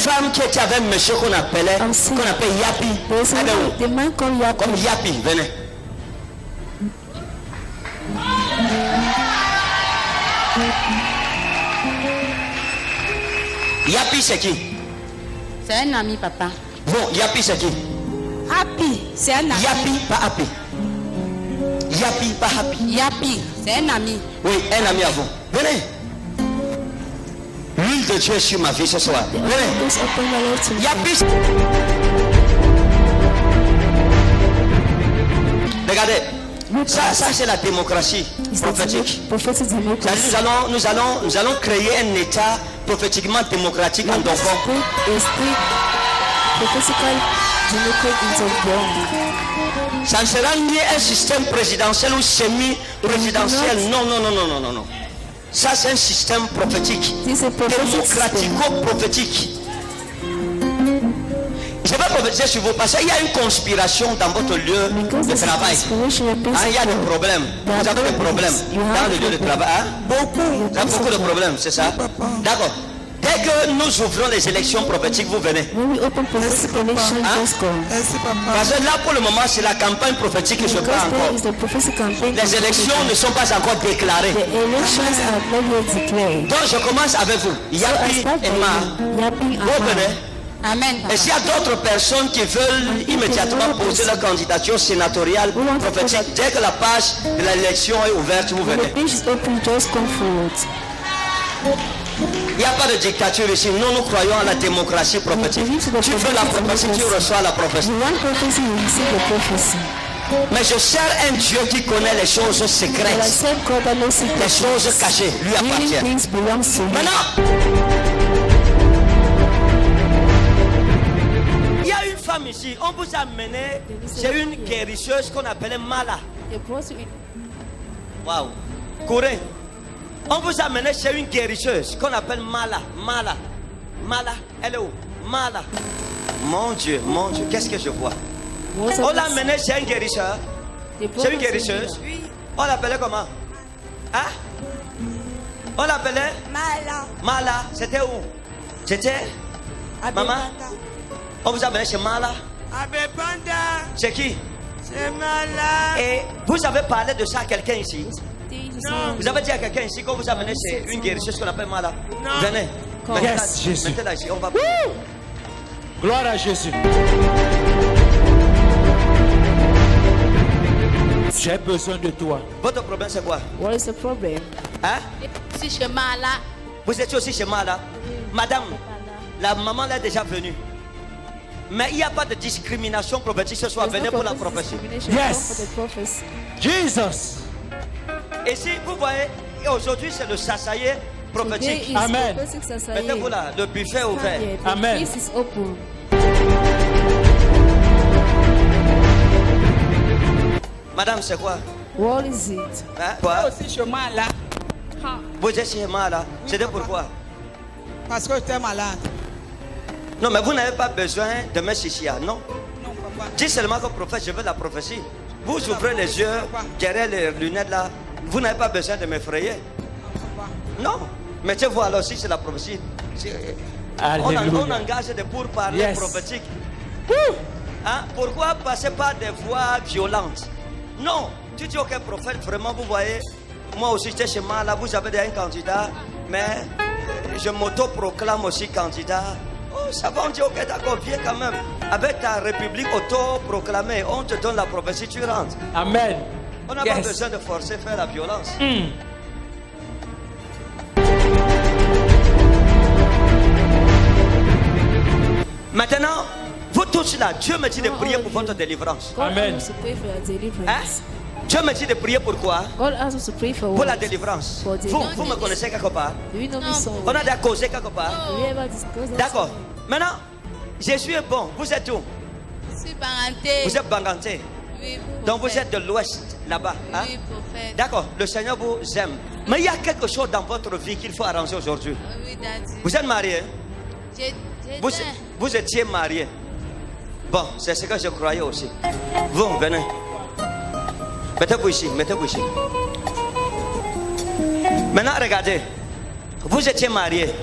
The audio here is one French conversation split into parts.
femme qui était avec monsieur qu'on appelle Yapi. The man called Yapi. Comme Yapi, venez. Yapi c'est qui? C'est un ami, papa. Bon, Yapi c'est qui? Happy, c'est un ami. Yapi, pas Happy. Yapi, pas Happy. Yapi, c'est un ami. Oui, un ami à vous. Venez. L'huile de Dieu est sur ma vie ce soir. Venez. Yapi. Regardez. Ça c'est la démocratie prophétique. Nous allons créer un état prophétiquement démocratique en Donfon. Ça ne sera ni un système présidentiel ou semi-présidentiel. Non. Ça c'est un système prophétique. Démocratico-prophétique. Je vais prophétiser sur vous parce qu'il y a une conspiration dans votre lieu de travail. Il y a des problèmes. Vous avez des problèmes dans le lieu de travail. Beaucoup. Vous avez beaucoup de problèmes, c'est ça? D'accord. Dès que nous ouvrons les élections prophétiques, vous venez. Parce que là, pour le moment, c'est la campagne prophétique que je parle encore. Les élections ne sont pas encore déclarées. Donc, je commence avec vous. Yapi et Ma. Vous venez. Amen. Et s'il y a d'autres personnes qui veulent immédiatement poser leur candidature sénatoriale prophétique, dès que la page de l'élection est ouverte, vous venez. Il n'y a pas de dictature ici. Nous croyons à la démocratie prophétique. Tu veux la prophétie, tu reçois la prophétie. Mais je sers un Dieu qui connaît les choses secrètes. Les choses cachées. Lui appartient. Maintenant, il y a une femme ici. On vous a amené. C'est une guérisseuse qu'on appelait Mala. Waouh. Courez. On vous a amené chez une guérisseuse qu'on appelle Mala. Mala, elle est où? Mala. Mon Dieu, qu'est-ce que je vois? On l'a amené chez une guérisseur. C'est une guérisseuse. On l'appelait comment? Hein? On l'appelait Mala. C'était où? C'était maman? On vous a amené chez Mala. C'est qui? C'est Mala. Et vous avez parlé de ça à quelqu'un ici? Non. Vous avez dit à quelqu'un ici qu'on vous a amené chez une guérisseuse qu'on appelle Mala? Non. Venez. Yes, Jésus. Mettez là ici, on va. Gloire à Jésus. J'ai besoin de toi. Votre problème c'est quoi? What is the problem? Hein? Si chez Mala. Vous étiez aussi chez Mala? Madame, la maman est déjà venue. Mais il n'y a pas de discrimination prophétique ce soir. Venez pour la prophétie. Yes. Jesus. Et si vous voyez, aujourd'hui c'est le sasaye prophétique. Amen. Mettez-vous là, le buffet est ouvert. Amen. Madame, c'est quoi? What is it? Hein? Quoi? Aussi chez moi là. Vous êtes chez Mala. C'était pourquoi? Parce que j'étais malade. Non, mais vous n'avez pas besoin de me chichia, non? Non, papa. Dis seulement que prophète, je veux la prophétie. Vous ouvrez les yeux, derrière les lunettes là. Vous n'avez pas besoin de m'effrayer. Non. Mettez-vous alors si c'est la prophétie. On engage des pourparlers prophétiques. Hein? Pourquoi passer par des voix violentes? Non. Tu dis, ok, prophète, vraiment, vous voyez, moi aussi j'étais chez moi, là, vous avez un candidat, mais je m'auto-proclame aussi candidat. Oh, ça va, on dit, ok, d'accord, viens quand même. Avec ta république auto-proclamée, on te donne la prophétie, tu rentres. Amen. On n'a pas besoin de forcer, faire la violence. Maintenant, vous tous là, Dieu me dit de prier pour votre délivrance. Amen. Hein? Dieu me dit de prier pour quoi? Pour la délivrance. Vous me connaissez quelque part? On a déjà causé quelque part? D'accord. Maintenant, Jésus est bon. Vous êtes où? Je suis Banganté. Vous êtes Banganté. Oui, donc vous êtes de l'ouest là-bas. Hein? Oui, prophète. D'accord, le Seigneur vous aime. Mais il y a quelque chose dans votre vie qu'il faut arranger aujourd'hui. Oui, daddy. Vous êtes marié? Vous étiez marié. Bon, c'est ce que je croyais aussi. Vous, venez. Mettez-vous ici, mettez-vous ici. Maintenant, regardez. Vous étiez marié.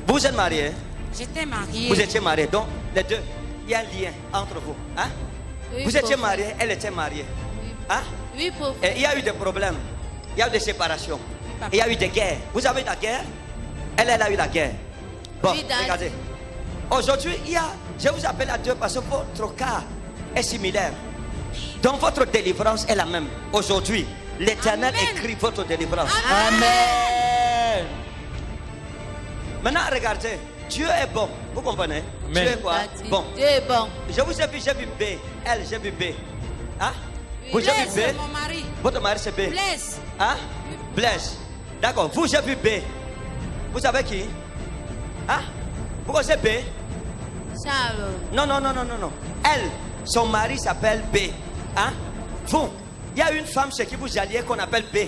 Vous êtes marié. J'étais mariée. Vous étiez mariés. Donc, les deux, il y a un lien entre vous. Hein? Oui, Vous étiez prophète. mariés, elle était mariée. Oui. Hein? Oui, prophète. Et il y a eu des problèmes. Il y a eu des séparations. Il y a eu des guerres. Vous avez eu la guerre? Elle a eu la guerre. Bon, Oui, Daddy. regardez. Aujourd'hui, je vous appelle à Dieu parce que votre cas est similaire. Donc votre délivrance est la même. Aujourd'hui, l'Éternel Amen. écrit votre délivrance. Amen. Maintenant, regardez. Dieu est bon. Vous comprenez? Amen. Dieu est quoi? Daddy, Bon. Dieu est bon. Je vous ai vu, j'ai vu B. Elle, j'ai vu B. Hein? Oui. Vous avez vu Blaise, B? c'est mon mari. Votre mari, c'est B. Blaise. Hein? Blaise. D'accord. Vous, j'ai vu B. Vous savez qui? Hein? Pourquoi c'est B? Charles. Non. Elle, son mari s'appelle B. Hein? Vous, il y a une femme chez qui vous alliez qu'on appelle B.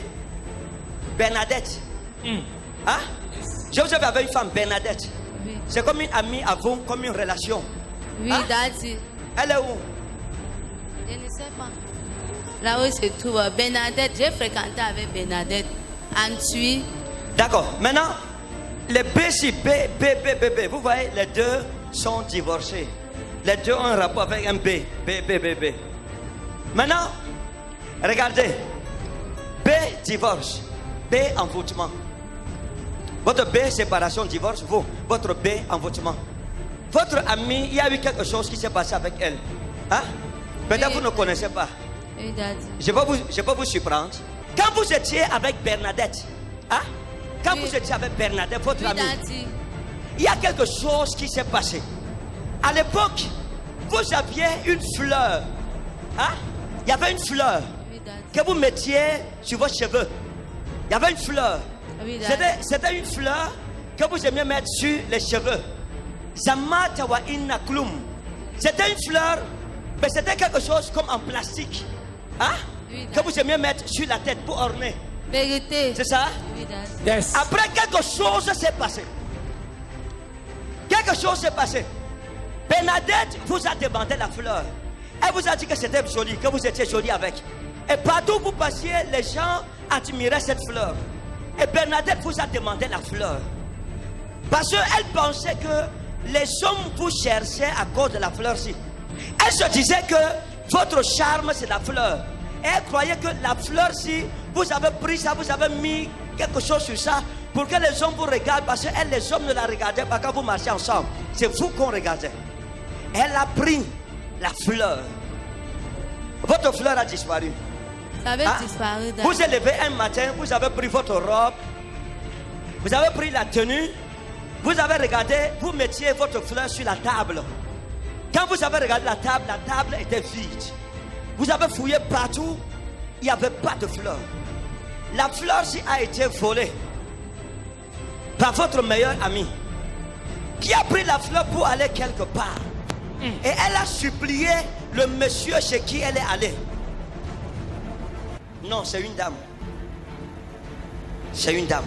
Bernadette. Hein? Je vous avais avec une femme, Bernadette. Oui, C'est comme une amie à vous, comme une relation. oui, Hein? Daddy. Elle est où? Je ne sais pas. Là où se trouve Bernadette, j'ai fréquenté avec Bernadette. Antui. D'accord. Maintenant, les B, si B. Vous voyez, les deux sont divorcés. Les deux ont un rapport avec un B. B. Maintenant, regardez. B, divorce. B, envoûtement. Votre B, séparation, divorce. Vous, votre B, envoûtement. Votre amie, il y a eu quelque chose qui s'est passé avec elle. Hein? Peut-être Oui. vous ne connaissez pas. Oui, Daddy. Je vais vous surprendre. Quand vous étiez avec Bernadette, hein? Quand Oui. vous étiez avec Bernadette, votre Oui, amie, Daddy. il y a quelque chose qui s'est passé. À l'époque, vous aviez une fleur. Hein? Il y avait une fleur Oui, Daddy. que vous mettiez sur vos cheveux. Il y avait une fleur. Oui, Daddy. C'était une fleur que vous aimiez mettre sur les cheveux. Zamatawa inna klum. C'était une fleur, mais c'était quelque chose comme en plastique. Hein? Oui, Que Daddy. vous aimiez mettre sur la tête pour orner. Vérité. C'est ça? Oui, Daddy. Yes. Après, quelque chose s'est passé. Quelque chose s'est passé. Bernadette vous a demandé la fleur. Elle vous a dit que c'était joli, que vous étiez joli avec. Et partout où vous passiez, les gens admiraient cette fleur. Et Bernadette vous a demandé la fleur. Parce qu'elle pensait que les hommes vous cherchaient à cause de la fleur-ci. Elle se disait que votre charme, c'est la fleur. Et elle croyait que la fleur-ci, vous avez pris ça, vous avez mis quelque chose sur ça pour que les hommes vous regardent. Parce que elle, les hommes ne la regardaient pas quand vous marchez ensemble. C'est vous qu'on regardait. Elle a pris la fleur. Votre fleur a disparu. Ça avait Hein? disparu, Daddy. Vous êtes levé un matin, vous avez pris votre robe, vous avez pris la tenue, vous avez regardé, vous mettiez votre fleur sur la table. Quand vous avez regardé la table était vide. Vous avez fouillé partout, il n'y avait pas de fleur. La fleur a été volée par votre meilleur ami qui a pris la fleur pour aller quelque part. Et elle a supplié le monsieur chez qui elle est allée. Non, c'est une dame. C'est une dame.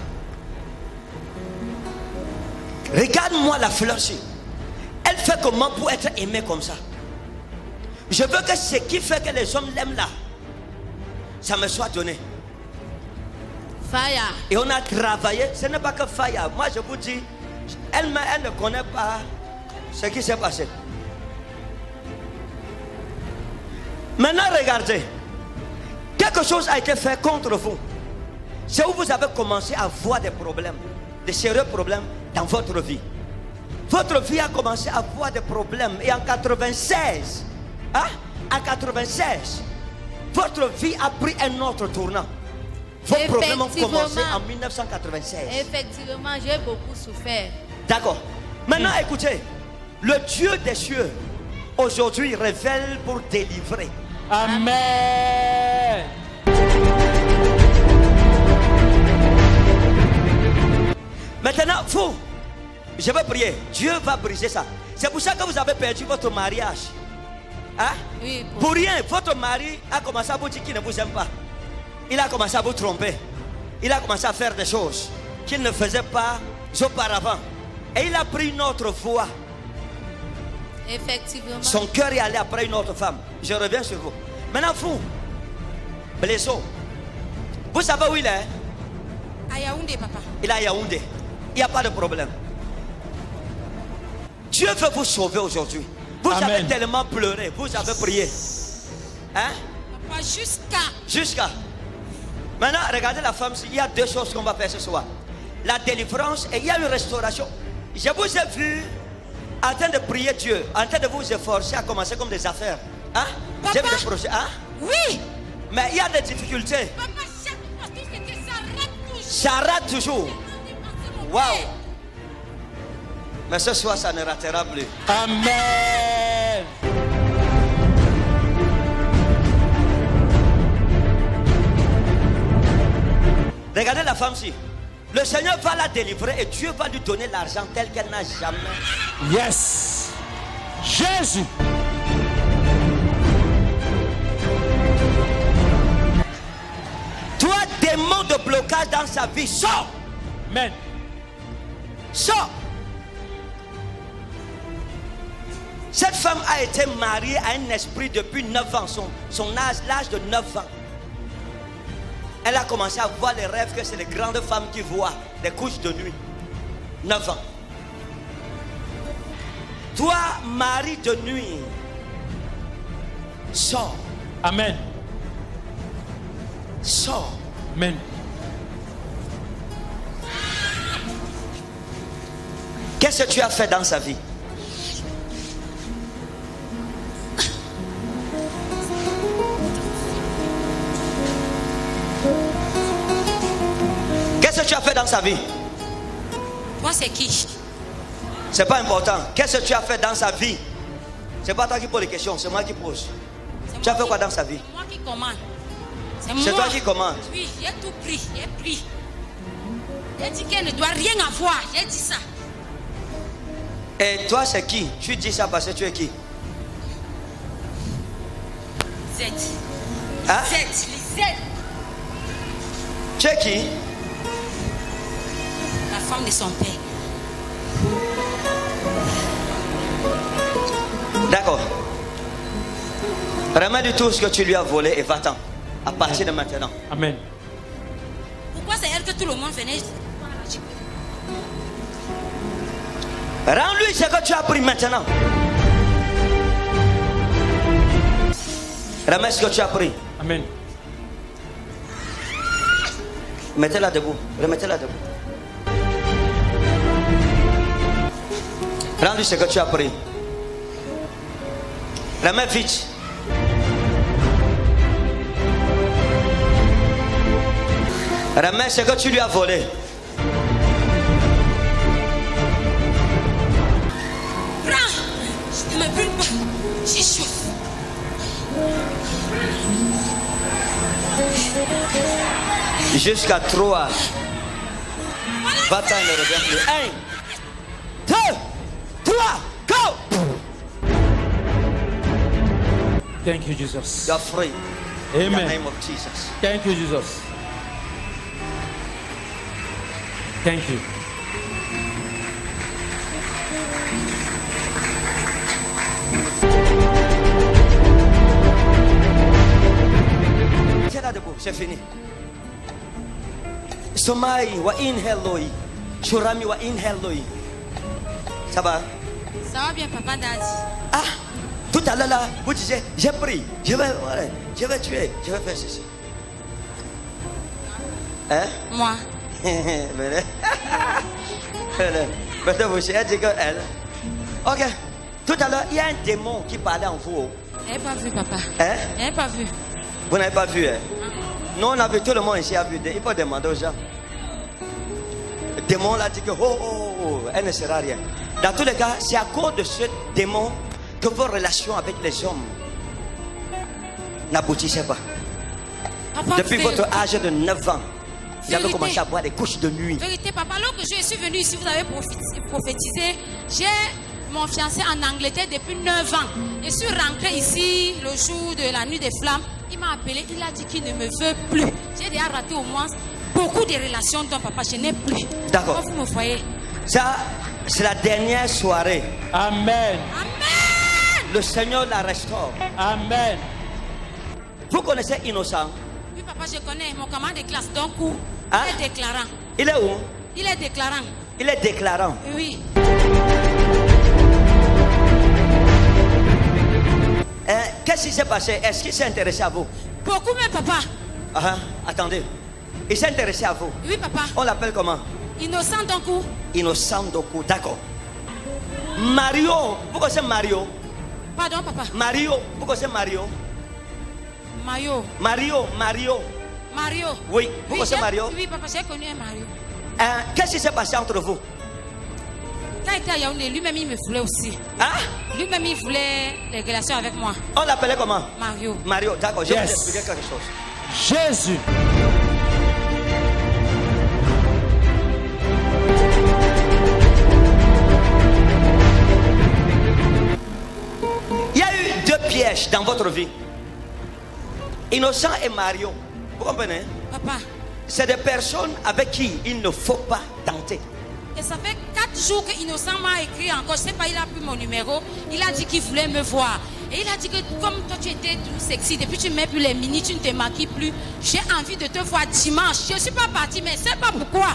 Regarde-moi la fleur-ci. Elle fait comment pour être aimée comme ça? Je veux que ce qui fait que les hommes l'aiment là, ça me soit donné. Fire. Et on a travaillé. Ce n'est pas que Faya. Moi, je vous dis, elle ne connaît pas ce qui s'est passé. Maintenant, regardez. Quelque chose a été fait contre vous. C'est où vous avez commencé à voir des problèmes, des sérieux problèmes dans votre vie. Votre vie a commencé à avoir des problèmes. Et en 96, hein, en 96, votre vie a pris un autre tournant. Vos problèmes ont commencé en 1996. Effectivement, j'ai beaucoup souffert. D'accord. Maintenant, écoutez. Le Dieu des cieux, aujourd'hui, révèle pour délivrer. Amen. Maintenant, vous, je vais prier. Dieu va briser ça. C'est pour ça que vous avez perdu votre mariage. Hein? Oui, Pour rien, votre mari a commencé à vous dire qu'il ne vous aime pas. Il a commencé à vous tromper. Il a commencé à faire des choses qu'il ne faisait pas auparavant. Et il a pris une autre voie. effectivement. Son cœur est allé après une autre femme. Je reviens sur vous. Maintenant, vous, Blaiseau, vous savez où il est? À Yaoundé, papa. Il est à Yaoundé. Il n'y a pas de problème. Dieu veut vous sauver aujourd'hui. Vous Amen. avez tellement pleuré, vous avez prié. Hein? Papa, Jusqu'à. Maintenant, regardez la femme, il y a deux choses qu'on va faire ce soir. La délivrance et il y a une restauration. Je vous ai vu en train de prier Dieu, en train de vous efforcer à commencer comme des affaires. Hein? Papa. J'ai vu des projets. Hein? Oui. Mais il y a des difficultés. Papa, chaque fois tout ce que ça rate toujours. Ça rate toujours. Waouh. Mais ce soir, ça ne ratera plus. Amen. Regardez la femme-ci. Le Seigneur va la délivrer et Dieu va lui donner l'argent tel qu'elle n'a jamais. Yes. Jésus. Toi, démon de blocage dans sa vie, sors. Amen. Sors. Cette femme a été mariée à un esprit depuis 9 ans, son âge, l'âge de 9 ans. Elle a commencé à voir les rêves que c'est les grandes femmes qui voient, des couches de nuit. 9 ans. Toi, mari de nuit, sors. Amen. Sors. Amen. Qu'est-ce que tu as fait dans sa vie? Qu'est-ce que tu as fait dans sa vie? Toi, c'est qui? C'est pas important. Qu'est-ce que tu as fait dans sa vie? C'est pas toi qui pose les questions, c'est moi qui pose. Tu as fait quoi dans sa vie? C'est moi qui commande. C'est toi qui commandes. Oui, j'ai tout pris, j'ai pris. J'ai dit qu'elle ne doit rien avoir, j'ai dit ça. Et toi, c'est qui? Tu dis ça parce que tu es qui? Z. Hein? Z, Z. Tu es qui? La femme de son père. D'accord. Remets-lui tout ce que tu lui as volé et va-t'en. À partir de maintenant. Amen. Pourquoi c'est elle que tout le monde venait? Rends-lui ce que tu as pris maintenant. Remets ce que tu as pris. Amen. Mettez-la debout. Remettez-la debout. Rends-lui ce que tu as pris. Remets vite. Remets ce que tu lui as volé. Prends! Ne me brûle pas. J'ai chaud. Jusqu'à 3. Va-t'en, ne reviens plus. 1, 2, 3, go! Thank you, Jesus. You are free. In the Amen. name of Jesus. Thank you, Jesus. Thank you. Tiens là debout, c'est fini. Somai wa inheloi. Shurami wa inheloi. Ça va? Ça va bien, papa Daddy. Ah, tout à l'heure là, vous disiez, j'ai pris, je vais tuer, je vais faire ceci. Hein? Moi. Maintenant, vous savez, dit que elle. Ok. Tout à l'heure, il y a un démon qui parlait en vous. Je n'ai pas vu, papa. Hein? Je n'ai pas vu. Vous n'avez pas vu, hein? Nous, on a vu, tout le monde ici a vu. Il faut demander aux gens. Le démon l'a dit que, elle ne sera rien. Dans tous les cas, c'est à cause de ce démon que vos relations avec les hommes n'aboutissaient pas. Papa, Depuis votre âge de 9 ans, vous avez Vérité. commencé à boire des couches de nuit. Vérité, papa, alors que je suis venue ici, vous avez prophétisé. J'ai mon fiancé en Angleterre depuis 9 ans. Je suis rentrée ici le jour de la nuit des flammes. Il m'a appelé, il a dit qu'il ne me veut plus. J'ai déjà raté au moins beaucoup de relations dont papa, je n'ai plus. D'accord. Comment vous me voyez? Ça, c'est la dernière soirée. Amen. Amen! Le Seigneur la restaure. Amen. Vous connaissez Innocent? Oui, papa, je connais mon camarade de classe. Donc, Hein? il est déclarant. Il est où? Il est déclarant. Il est déclarant. Oui. Qu'est-ce qui s'est passé? Est-ce qu'il s'est intéressé à vous? Beaucoup même, papa. Attendez. Il s'est intéressé à vous. Oui, papa. On l'appelle comment? Innocent d'un coup. Innocent Doku, d'accord. Mario, pourquoi c'est Mario? Pardon, papa. Mario, pourquoi c'est Mario? Mario. Mario. Mario. Oui, pourquoi c'est Mario? Oui, papa, j'ai connu un Mario. Qu'est-ce qui s'est passé entre vous? Quand il était à Yaoundé, lui-même, il me voulait aussi. Lui-même, il voulait des relations avec moi. On l'appelait comment? Mario. Mario, d'accord, je vais Yes. vous expliquer quelque chose. Jésus. Il y a eu deux pièges dans votre vie. Innocent et Mario. Vous comprenez? Papa. C'est des personnes avec qui il ne faut pas tenter. Et ça fait 4 jours que Innocent m'a écrit encore. Je sais pas, il a pris mon numéro. Il a dit qu'il voulait me voir. Et il a dit que comme toi tu étais tout sexy, depuis tu ne mets plus les mini, tu ne te maquilles plus. J'ai envie de te voir dimanche. Je ne suis pas partie, mais je ne sais pas pourquoi.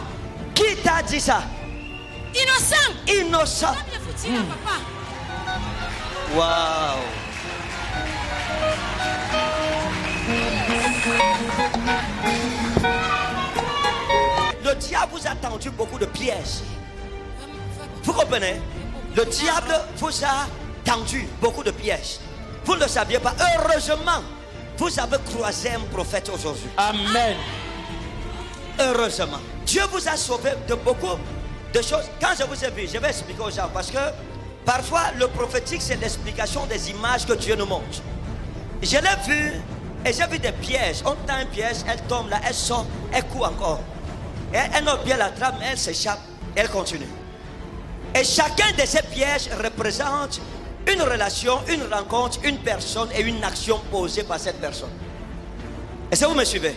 Qui t'a dit ça? Innocent. Innocent. Comme il faut dire à papa. Waouh. Le diable vous a tendu beaucoup de pièges. Vous comprenez? Le diable vous a tendu beaucoup de pièges. Vous ne le saviez pas. Heureusement, vous avez croisé un prophète aujourd'hui. Amen. Heureusement. Dieu vous a sauvé de beaucoup de choses. Quand je vous ai vu, je vais expliquer aux gens. Parce que parfois, le prophétique, c'est l'explication des images que Dieu nous montre. Je l'ai vu et j'ai vu des pièges. On tend un piège, elle tombe là, elle sort, elle court encore. Et un autre piège l'attrape, mais elle s'échappe, elle continue. Et chacun de ces pièges représente une relation, une rencontre, une personne et une action posée par cette personne. Est-ce que vous me suivez?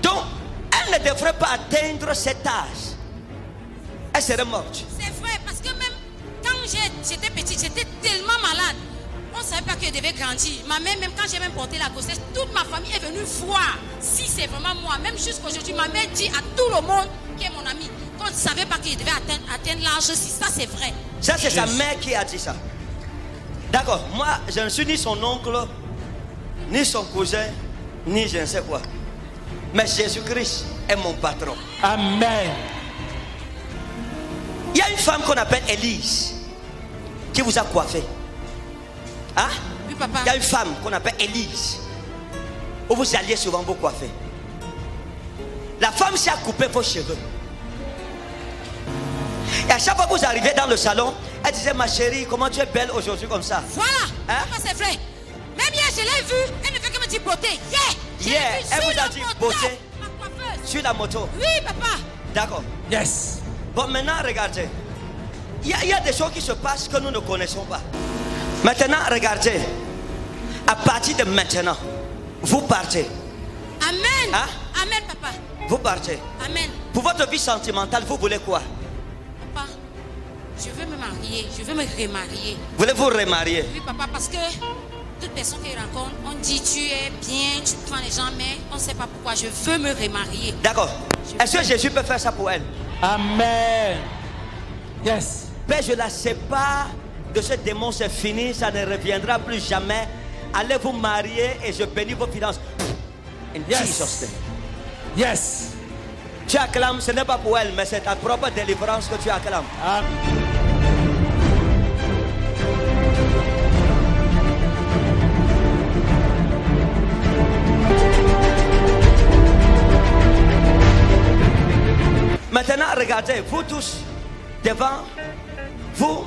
Donc, elle ne devrait pas atteindre cet âge. Elle serait morte. C'est vrai, parce que même quand j'étais petite, j'étais tellement malade. On ne savait pas que je devais grandir. Ma mère, même quand j'ai même porté la grossesse, toute ma famille est venue voir si c'est vraiment moi. Même jusqu'aujourd'hui, ma mère dit à tout le monde qui est mon ami qu'on ne savait pas qu'il devait atteindre l'âge. Si ça, c'est vrai. Ça, c'est sa mère qui a dit ça. D'accord. Moi, je ne suis ni son oncle, ni son cousin, ni je ne sais quoi. Mais Jésus-Christ est mon patron. Amen. Il y a une femme qu'on appelle Élise qui vous a coiffé. Hein? Oui, papa. Il y a une femme qu'on appelle Élise où vous alliez souvent vous coiffer. La femme s'est coupé vos cheveux. Et à chaque fois que vous arrivez dans le salon, elle disait: ma chérie, comment tu es belle aujourd'hui comme ça. Voilà. Hein? Papa, c'est vrai. Même hier, je l'ai vue. Elle ne fait que me dire beauté. Yeah, elle vous a dit beauté. Ma coiffeuse. Sur la moto. Oui, papa. D'accord. Yes. Bon, maintenant, regardez. Il y a des choses qui se passent que nous ne connaissons pas. Maintenant, regardez. À partir de maintenant, vous partez. Amen. Hein? Amen, papa. Vous partez. Amen. Pour votre vie sentimentale, vous voulez quoi? Papa, je veux me marier. Je veux me remarier. Voulez-vous remarier? Oui, papa, parce que toute personne que je rencontre, on dit tu es bien, tu prends les gens, mais on ne sait pas pourquoi. Je veux me remarier. D'accord. Est-ce que Jésus peut faire ça pour elle? Amen. Yes. Père, je la sépare de ce démon, c'est fini, ça ne reviendra plus jamais. Allez vous marier et je bénis vos finances. In Jesus' name. Yes. Tu acclames, ce n'est pas pour elle, mais c'est ta propre délivrance que tu acclames. Maintenant, regardez, vous tous, devant vous,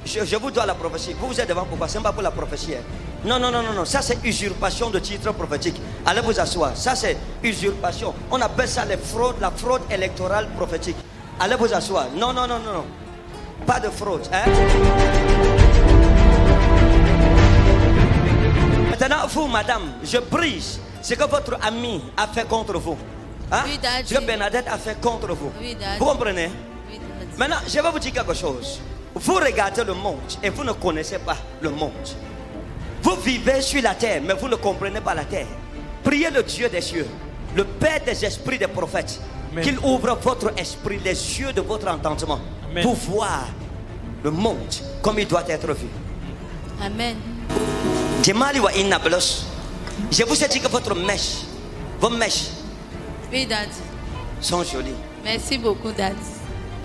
je vous dois la prophétie. Vous êtes devant pourquoi? Ce n'est pas pour la prophétie. Hein. Non, non, non, non, non. Ça, c'est usurpation de titre prophétique. Allez vous asseoir. Ça, c'est usurpation. On appelle ça les fraudes, la fraude électorale prophétique. Allez vous asseoir. Non, non, non, non, non. Pas de fraude. Hein? Maintenant, vous, madame, je brise ce que votre ami a fait contre vous. Hein? Oui, Daddy. Ce que Bernadette a fait contre vous. Oui, Daddy. Vous comprenez? Oui, Daddy. Maintenant, je vais vous dire quelque chose. Vous regardez le monde et vous ne connaissez pas le monde. Vous vivez sur la terre, mais vous ne comprenez pas la terre. Priez le Dieu des cieux, le Père des esprits des prophètes, qu'il ouvre votre esprit, les yeux de votre entendement, Amen. pour voir le monde comme il doit être vu. Amen. Jemali wa innabelos. Je vous ai dit que vos mèches Oui, Daddy. sont jolies. Merci beaucoup, Daddy.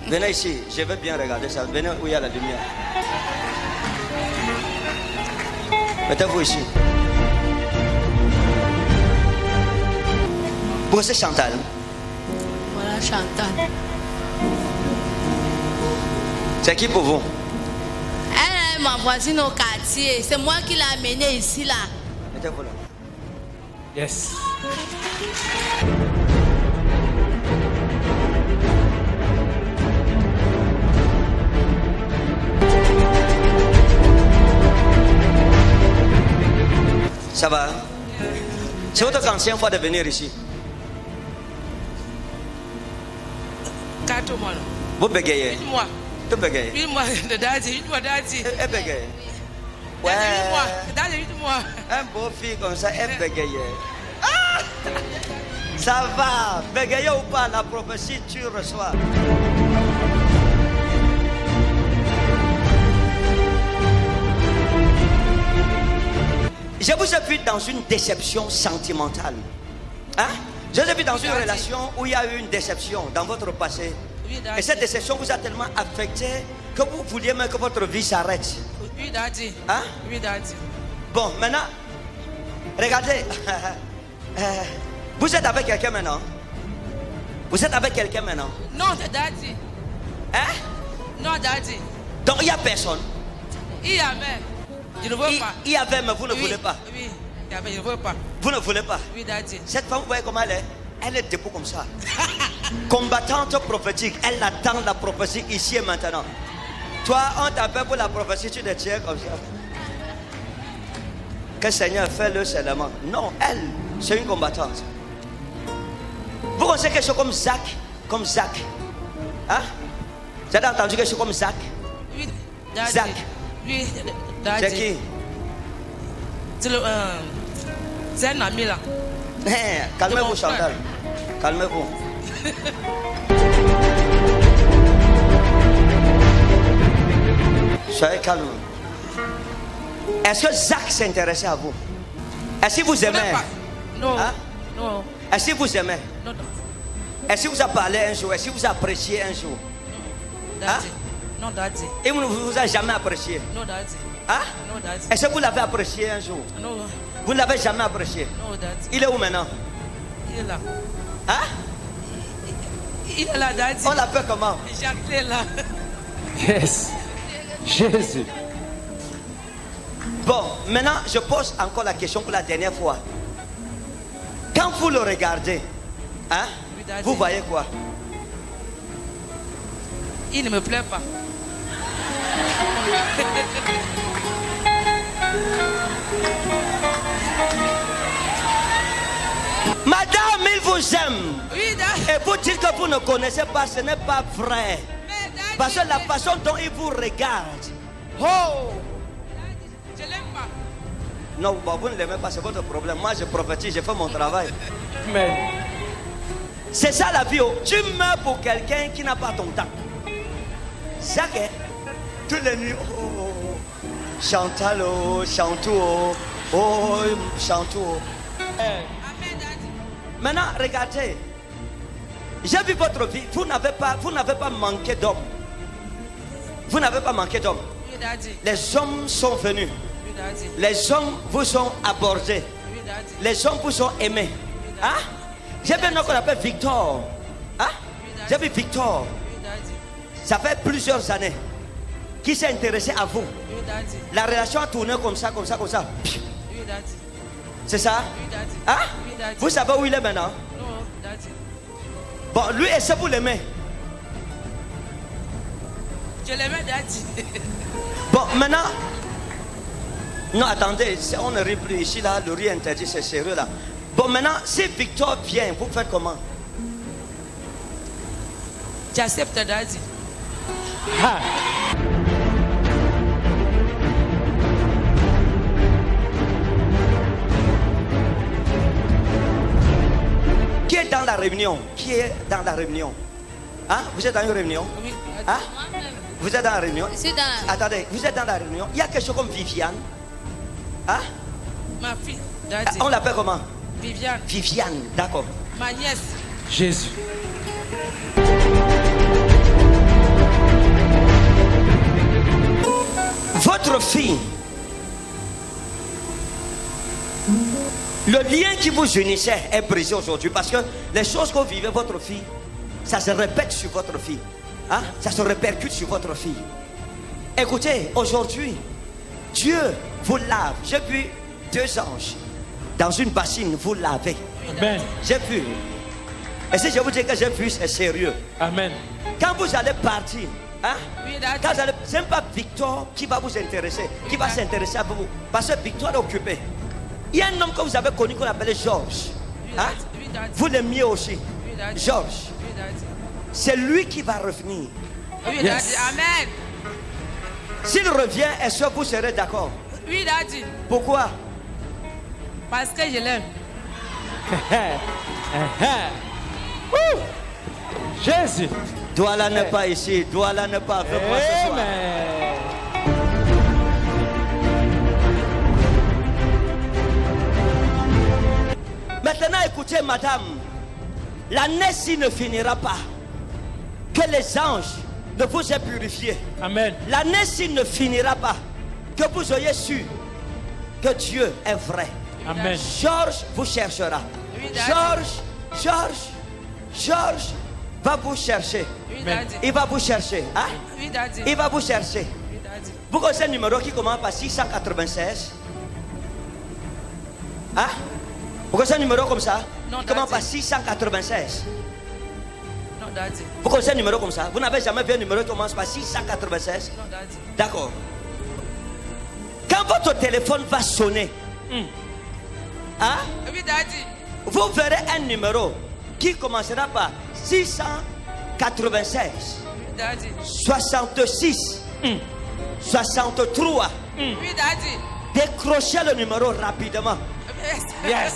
Venez ici, je veux bien regarder ça. Venez où il y a la lumière. Mettez-vous ici. Pour c'est Chantal. Voilà Chantal. C'est qui pour vous? Elle est ma voisine au quartier. C'est moi qui l'ai amenée ici, là. Mettez-vous là. Yes. Ça va? C'est votre ancienne fois de venir ici. 4 mois. Vous bégayez. 8 mois. Tu bégayes. 8 mois de Daddy. 8 mois Daddy. Elle bégaye. Ouais. Ouais. 8 mois. Daddy 8 mois. Un beau fille comme ça, elle bégayait. Ah! Ça va. Bégayer ou pas, la prophétie, tu reçois. Je vous ai vu dans une déception sentimentale. Hein? Je vous ai vu dans une relation où il y a eu une déception dans votre passé. Oui, Daddy. Et cette déception vous a tellement affecté que vous vouliez même que votre vie s'arrête. Oui, Daddy. Hein? Oui, Daddy. Bon, maintenant, regardez. Vous êtes avec quelqu'un maintenant? Vous êtes avec quelqu'un maintenant? Non, Daddy. Hein? Non, Daddy. Donc il n'y a personne. Il y avait. Je ne veux pas. Il y avait, mais vous ne Oui, voulez pas. Oui, il y avait, je ne veux pas. Vous ne voulez pas. Oui, Daddy. Cette femme, vous voyez comment elle est? Elle est debout comme ça. Combattante prophétique. Elle attend la prophétie ici et maintenant. Toi, on t'appelle pour la prophétie, tu te tiens comme ça. Que le Seigneur fait le seulement. Non, elle, c'est une combattante. Vous connaissez quelque chose comme Zach? Comme Zach. Hein? Vous avez entendu quelque chose comme Zach? Oui, Daddy. Zach. Oui, Daddy. C'est qui? C'est un ami là. Calmez-vous, mon frère. Chantal. Calmez-vous. Soyez calme. Est-ce que Zach s'intéressait à vous? Est-ce qu'il vous aimait? Non. Hein? Non. Est-ce qu'il vous aimait? Non, non. Est-ce qu'il vous a parlé un jour? Est-ce qu'il vous a apprécié un jour? Daddy. Non, Daddy. Et il ne vous a jamais apprécié? Non, Daddy. Hein? Non, Daddy. Est-ce que vous l'avez apprécié un jour? Non, Vous ne l'avez jamais apprécié? non, Daddy. Il est où maintenant? Il est là. Hein? Il est là, Daddy. On l'appelle comment? Jacques est là. Yes. Jésus. Bon, maintenant je pose encore la question pour la dernière fois. Quand vous le regardez, hein, Oui, Daddy. vous voyez quoi? Il ne me plaît pas. Madame, il vous aime. Oui, Daddy. Et vous dites que vous ne connaissez pas, ce n'est pas vrai. Mais Daddy. Parce que la façon dont il vous regarde. Oh! Je l'aime pas. Non, bon, vous ne l'aimez pas, c'est votre problème. Moi, je prophétise, je fais mon travail. Amen. C'est ça la vie. Oh. Tu meurs pour quelqu'un qui n'a pas ton temps. Jacques, hein, toutes les nuits, oh, Chantal, oh, Chantou, oh, Chantou. Oh. Amen, Daddy. Maintenant, regardez. J'ai vu votre vie. Vous n'avez pas manqué d'hommes. Vous n'avez pas manqué d'hommes. Oui, Daddy. Les hommes sont venus. Oui, Daddy. Les hommes vous sont abordés. Oui, Daddy. Les hommes vous sont aimés. Hein? J'ai vu un homme qu'on appelle Victor. Hein? J'ai vu Victor. Oui, Daddy. Ça fait plusieurs années qui s'est intéressé à vous. Oui, Daddy. La relation a tourné comme ça, comme ça, comme ça. Oui, Daddy. C'est ça? Oui, Daddy. Hein? Oui, Daddy. Vous savez où il est maintenant? Non, Daddy. Bon, lui, est-ce que vous l'aimez? Je l'aimais, Daddy. Bon, maintenant. Non, attendez, on ne rit plus ici, là, le riz interdit, c'est sérieux là. Bon, maintenant, si Victor vient, vous faites comment? J'accepte, Daddy. Ha. Qui est dans la réunion? Qui est dans la réunion? Hein? Vous êtes dans une réunion? Oui, Daddy. Hein? Vous êtes dans la réunion? Je suis dans la... Attendez, vous êtes dans la réunion. Il y a quelque chose comme Viviane. Hein? Ma fille, daddy. On l'appelle comment? Viviane, Viviane, d'accord. ma nièce. Jésus. Votre fille, le lien qui vous unissait est brisé aujourd'hui parce que les choses que vous vivez, votre fille, ça se répète sur votre fille. Hein? Ça se répercute sur votre fille. Écoutez, aujourd'hui, Dieu vous lave. J'ai vu 2 anges dans une bassine vous laver. Amen. J'ai vu. Et si je vous dis que j'ai vu, c'est sérieux. Amen. Quand vous allez partir, hein? Oui, daddy. Quand vous allez, c'est même pas Victor qui va vous intéresser, qui va s'intéresser à vous. Parce que Victor est occupé. Il y a un homme que vous avez connu qu'on appelait Georges. Hein? Oui, daddy. Vous l'aimiez aussi. Oui, daddy. Georges. Oui, daddy. C'est lui qui va revenir. Oui, Yes. daddy. Amen. S'il revient, est-ce que vous serez d'accord? Oui, daddy. Pourquoi? Parce que je l'aime. Woo! Jésus. Douala n'est pas ici. Douala n'est pas avec moi ce soir. Amen. Maintenant, écoutez, madame. L'année-ci ne finira pas. Que les anges ne vous aient purifié. Amen. L'année-ci ne finira pas. Que vous ayez su que Dieu est vrai. Amen. Georges vous cherchera. Oui, daddy. Georges va vous chercher. Oui, daddy. Il va vous chercher. Hein? Oui, daddy. Il va vous chercher. Oui, daddy. Vous connaissez un numéro qui commence par 696? Hein? Vous connaissez un numéro comme ça? Non, Qui commence par daddy. 696. Non, daddy. Vous connaissez un numéro comme ça? Vous n'avez jamais vu un numéro qui commence par 696? Non, daddy. D'accord. Quand votre téléphone va sonner, hein? Oui, daddy. Vous verrez un numéro qui commencera par 696, Oui, daddy. 66, 63. Oui, daddy. Décrochez le numéro rapidement. Yes. Yes.